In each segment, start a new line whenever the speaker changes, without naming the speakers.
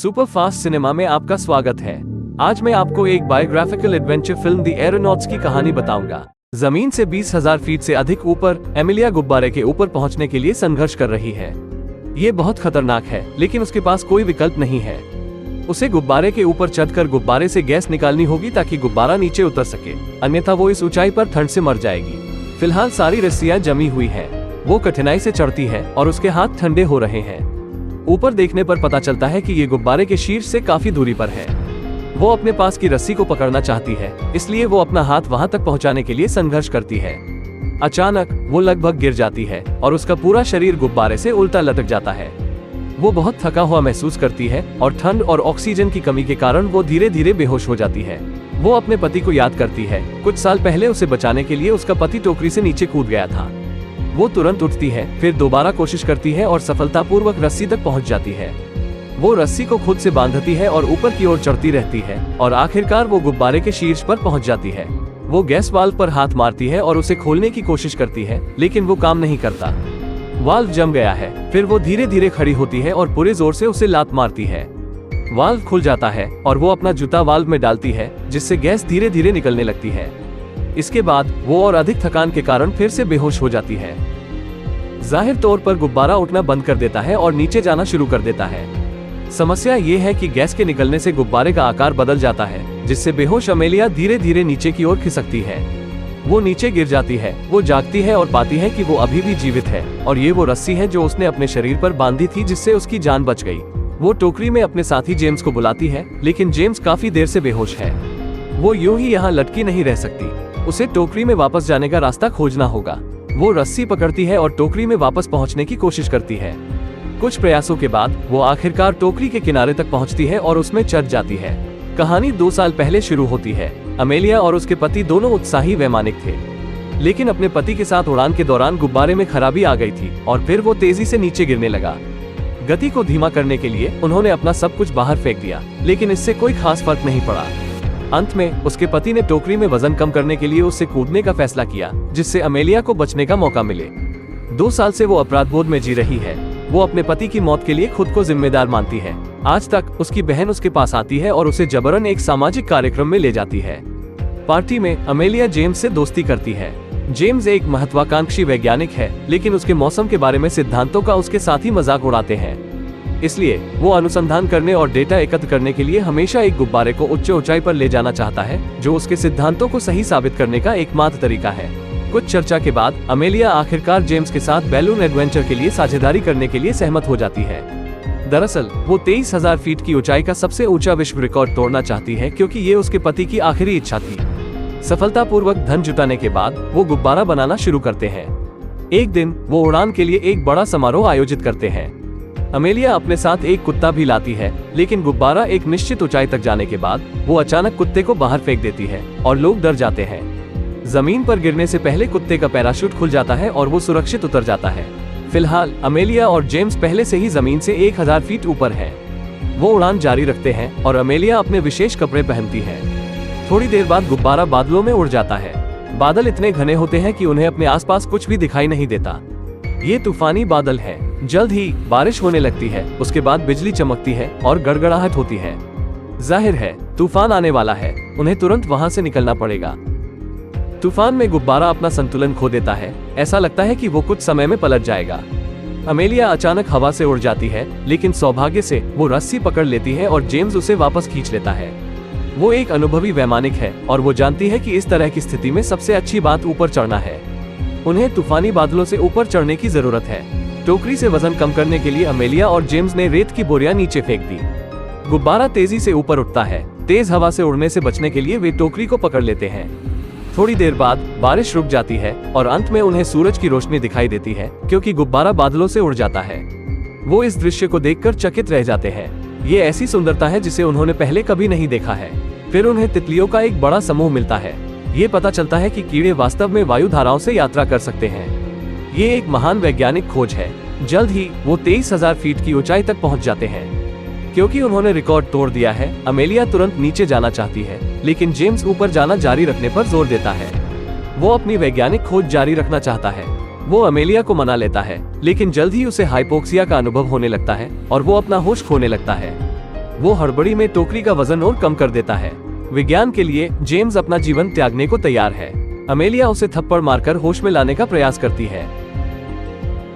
Super fast cinema में आपका स्वागत है। आज मैं आपको एक बायोग्राफिकल एडवेंचर फिल्म द एरोनॉट्स की कहानी बताऊंगा। जमीन से 20,000 फीट से अधिक ऊपर एमिलिया गुब्बारे के ऊपर पहुंचने के लिए संघर्ष कर रही है। ये बहुत खतरनाक है, लेकिन उसके पास कोई विकल्प नहीं है। उसे गुब्बारे के ऊपर चढ़कर गुब्बारे से गैस निकालनी होगी ताकि गुब्बारा नीचे उतर सके, अन्यथा वो इस ऊंचाई पर ठंड से मर जाएगी। फिलहाल सारी रस्सियां जमी हुई है। वो कठिनाई से चढ़ती है और उसके हाथ ठंडे हो रहे हैं। ऊपर देखने पर पता चलता है कि ये गुब्बारे के शीर्ष से काफी दूरी पर है। वो अपने पास की रस्सी को पकड़ना चाहती है, इसलिए वो अपना हाथ वहां तक पहुंचाने के लिए संघर्ष करती है। अचानक वो लगभग गिर जाती है और उसका पूरा शरीर गुब्बारे से उल्टा लटक जाता है। वो बहुत थका हुआ महसूस करती है और ठंड और ऑक्सीजन की कमी के कारण वो धीरे धीरे बेहोश हो जाती है। वो अपने पति को याद करती है। कुछ साल पहले उसे बचाने के लिए उसका पति टोकरी से नीचे कूद गया था। वो तुरंत उठती है, फिर दोबारा कोशिश करती है और सफलतापूर्वक रस्सी तक पहुंच जाती है। वो रस्सी को खुद से बांधती है और ऊपर की ओर चढ़ती रहती है और आखिरकार वो गुब्बारे के शीर्ष पर पहुंच जाती है। वो गैस वाल्व पर हाथ मारती है और उसे खोलने की कोशिश करती है, लेकिन वो काम नहीं करता। वाल्व जम गया है। फिर वो धीरे धीरे खड़ी होती है और पूरे जोर से उसे लात मारती है। वाल्व खुल जाता है और वो अपना जूता वाल्व में डालती है, जिससे गैस धीरे धीरे निकलने लगती है। इसके बाद वो और अधिक थकान के कारण फिर से बेहोश हो जाती है। जाहिर तौर पर गुब्बारा उठना बंद कर देता है और नीचे जाना शुरू कर देता है। समस्या ये है कि गैस के निकलने से गुब्बारे का आकार बदल जाता है, जिससे बेहोश अमेलिया धीरे धीरे नीचे की ओर खिसकती है। वो नीचे गिर जाती है। वो जागती है और पाती है कि वो अभी भी जीवित है और ये वो रस्सी है जो उसने अपने शरीर पर बांधी थी, जिससे उसकी जान बच गई। वो टोकरी में अपने साथी जेम्स को बुलाती है, लेकिन जेम्स काफी देर से बेहोश है। वो यूं ही यहाँ लटकी नहीं रह सकती। उसे टोकरी में वापस जाने का रास्ता खोजना होगा। वो रस्सी पकड़ती है और टोकरी में वापस पहुंचने की कोशिश करती है। कुछ प्रयासों के बाद वो आखिरकार टोकरी के किनारे तक पहुंचती है और उसमें चढ़ जाती है। कहानी 2 साल पहले शुरू होती है। अमेलिया और उसके पति दोनों उत्साही वैमानिक थे, लेकिन अपने पति के साथ उड़ान के दौरान गुब्बारे में खराबी आ गई थी और फिर वो तेजी से नीचे गिरने लगा। गति को धीमा करने के लिए उन्होंने अपना सब कुछ बाहर फेंक दिया, लेकिन इससे कोई खास फर्क नहीं पड़ा। अंत में उसके पति ने टोकरी में वजन कम करने के लिए उससे कूदने का फैसला किया, जिससे अमेलिया को बचने का मौका मिले। 2 साल से वो अपराध बोध में जी रही है। वो अपने पति की मौत के लिए खुद को जिम्मेदार मानती है। आज तक उसकी बहन उसके पास आती है और उसे जबरन एक सामाजिक कार्यक्रम में ले जाती है। पार्टी में अमेलिया जेम्स से दोस्ती करती है। जेम्स एक महत्वाकांक्षी वैज्ञानिक है, लेकिन उसके मौसम के बारे में सिद्धांतों का उसके साथी मजाक उड़ाते हैं। इसलिए वो अनुसंधान करने और डेटा एकत्र करने के लिए हमेशा एक गुब्बारे को उच्च ऊंचाई पर ले जाना चाहता है, जो उसके सिद्धांतों को सही साबित करने का एकमात्र तरीका है। कुछ चर्चा के बाद अमेलिया आखिरकार जेम्स के साथ बैलून एडवेंचर के लिए साझेदारी करने के लिए सहमत हो जाती है। दरअसल वो 23,000 फीट की ऊंचाई का सबसे ऊंचा विश्व रिकॉर्ड तोड़ना चाहती है, क्योंकि ये उसके पति की आखिरी इच्छा थी। सफलतापूर्वक धन जुटाने के बाद वो गुब्बारा बनाना शुरू करते हैं। एक दिन वो उड़ान के लिए एक बड़ा समारोह आयोजित करते हैं। अमेलिया अपने साथ एक कुत्ता भी लाती है, लेकिन गुब्बारा एक निश्चित ऊंचाई तक जाने के बाद वो अचानक कुत्ते को बाहर फेंक देती है और लोग डर जाते हैं। जमीन पर गिरने से पहले कुत्ते का पैराशूट खुल जाता है और वो सुरक्षित उतर जाता है। फिलहाल अमेलिया और जेम्स पहले से ही जमीन से 1000 फीट ऊपर हैं। वो उड़ान जारी रखते हैं और अमेलिया अपने विशेष कपड़े पहनती है। थोड़ी देर बाद गुब्बारा बादलों में उड़ जाता है। बादल इतने घने होते हैं कि उन्हें अपने आसपास कुछ भी दिखाई नहीं देता। ये तूफानी बादल है। जल्द ही बारिश होने लगती है। उसके बाद बिजली चमकती है और गड़गड़ाहट होती है। जाहिर है तूफान आने वाला है। उन्हें तुरंत वहां से निकलना पड़ेगा। तूफान में गुब्बारा अपना संतुलन खो देता है। ऐसा लगता है कि वो कुछ समय में पलट जाएगा। अमेलिया अचानक हवा से उड़ जाती है, लेकिन सौभाग्य से वो रस्सी पकड़ लेती है और जेम्स उसे वापस खींच लेता है। वो एक अनुभवी वैमानिक है और वो जानती है कि इस तरह की स्थिति में सबसे अच्छी बात ऊपर चढ़ना है। उन्हें तूफानी बादलों से ऊपर चढ़ने की जरूरत है। टोकरी से वजन कम करने के लिए अमेलिया और जेम्स ने रेत की बोरियां नीचे फेंक दी। गुब्बारा तेजी से ऊपर उठता है। तेज हवा से उड़ने से बचने के लिए वे टोकरी को पकड़ लेते हैं। थोड़ी देर बाद बारिश रुक जाती है और अंत में उन्हें सूरज की रोशनी दिखाई देती है, क्योंकि गुब्बारा बादलों से उड़ जाता है। वो इस दृश्य को देखकर चकित रह जाते हैं। ये ऐसी सुंदरता है जिसे उन्होंने पहले कभी नहीं देखा है। फिर उन्हें तितलियों का एक बड़ा समूह मिलता है। ये पता चलता है कि कीड़े वास्तव में वायु धाराओं से यात्रा कर सकते हैं। ये एक महान वैज्ञानिक खोज है। जल्द ही वो 23,000 फीट की ऊंचाई तक पहुंच जाते हैं। क्योंकि उन्होंने रिकॉर्ड तोड़ दिया है, अमेलिया तुरंत नीचे जाना चाहती है, लेकिन जेम्स ऊपर जाना जारी रखने पर जोर देता है। वो अपनी वैज्ञानिक खोज जारी रखना चाहता है। वो अमेलिया को मना लेता है, लेकिन जल्द ही उसे हाइपोक्सिया का अनुभव होने लगता है और वो अपना होश खोने लगता है। वो हड़बड़ी में टोकरी का वजन और कम कर देता है। विज्ञान के लिए जेम्स अपना जीवन त्यागने को तैयार है। अमेलिया उसे थप्पड़ मारकर होश में लाने का प्रयास करती है।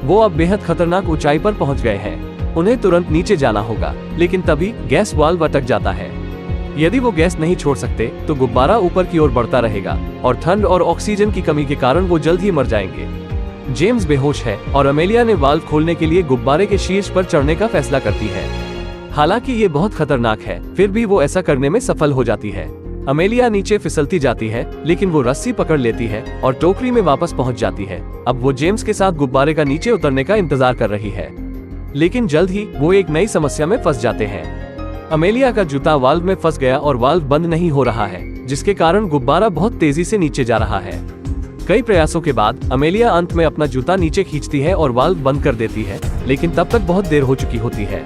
वो अब बेहद खतरनाक ऊंचाई पर पहुंच गए हैं। उन्हें तुरंत नीचे जाना होगा, लेकिन तभी गैस वाल्व अटक जाता है। यदि वो गैस नहीं छोड़ सकते तो गुब्बारा ऊपर की ओर बढ़ता रहेगा और ठंड और ऑक्सीजन की कमी के कारण वो जल्द ही मर जाएंगे। जेम्स बेहोश है और अमेलिया ने वाल्व खोलने के लिए गुब्बारे के शीर्ष पर चढ़ने का फैसला करती है। हालांकि ये बहुत खतरनाक है, फिर भी वो ऐसा करने में सफल हो जाती है। अमेलिया नीचे फिसलती जाती है, लेकिन वो रस्सी पकड़ लेती है और टोकरी में वापस पहुंच जाती है। अब वो जेम्स के साथ गुब्बारे का नीचे उतरने का इंतजार कर रही है, लेकिन जल्द ही वो एक नई समस्या में फंस जाते हैं। अमेलिया का जूता वाल्व में फंस गया और वाल्व बंद नहीं हो रहा है, जिसके कारण गुब्बारा बहुत तेजी से नीचे जा रहा है। कई प्रयासों के बाद अमेलिया अंत में अपना जूता नीचे खींचती है और वाल्व बंद कर देती है, लेकिन तब तक बहुत देर हो चुकी होती है।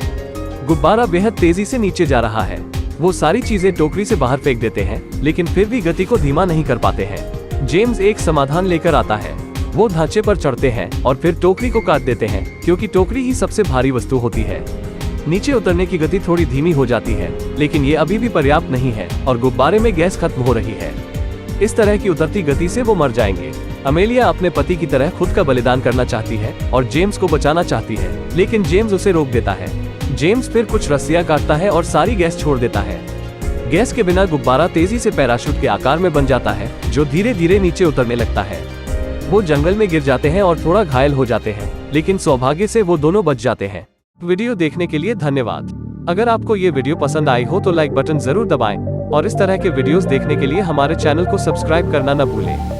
गुब्बारा बेहद तेजी से नीचे जा रहा है। वो सारी चीजें टोकरी से बाहर फेंक देते हैं, लेकिन फिर भी गति को धीमा नहीं कर पाते हैं। जेम्स एक समाधान लेकर आता है। वो ढांचे पर चढ़ते हैं और फिर टोकरी को काट देते हैं, क्योंकि टोकरी ही सबसे भारी वस्तु होती है। नीचे उतरने की गति थोड़ी धीमी हो जाती है, लेकिन ये अभी भी पर्याप्त नहीं है और गुब्बारे में गैस खत्म हो रही है। इस तरह की उतरती गति से वो मर जाएंगे। अमेलिया अपने पति की तरह खुद का बलिदान करना चाहती है और जेम्स को बचाना चाहती है, लेकिन जेम्स उसे रोक देता है। जेम्स फिर कुछ रस्सियां काटता है और सारी गैस छोड़ देता है। गैस के बिना गुब्बारा तेजी से पैराशूट के आकार में बन जाता है, जो धीरे धीरे नीचे उतरने लगता है। वो जंगल में गिर जाते हैं और थोड़ा घायल हो जाते हैं, लेकिन सौभाग्य से वो दोनों बच जाते हैं। वीडियो देखने के लिए धन्यवाद। अगर आपको ये वीडियो पसंद आई हो तो लाइक बटन जरूर दबाएं और इस तरह के वीडियोस देखने के लिए हमारे चैनल को सब्सक्राइब करना न भूलें।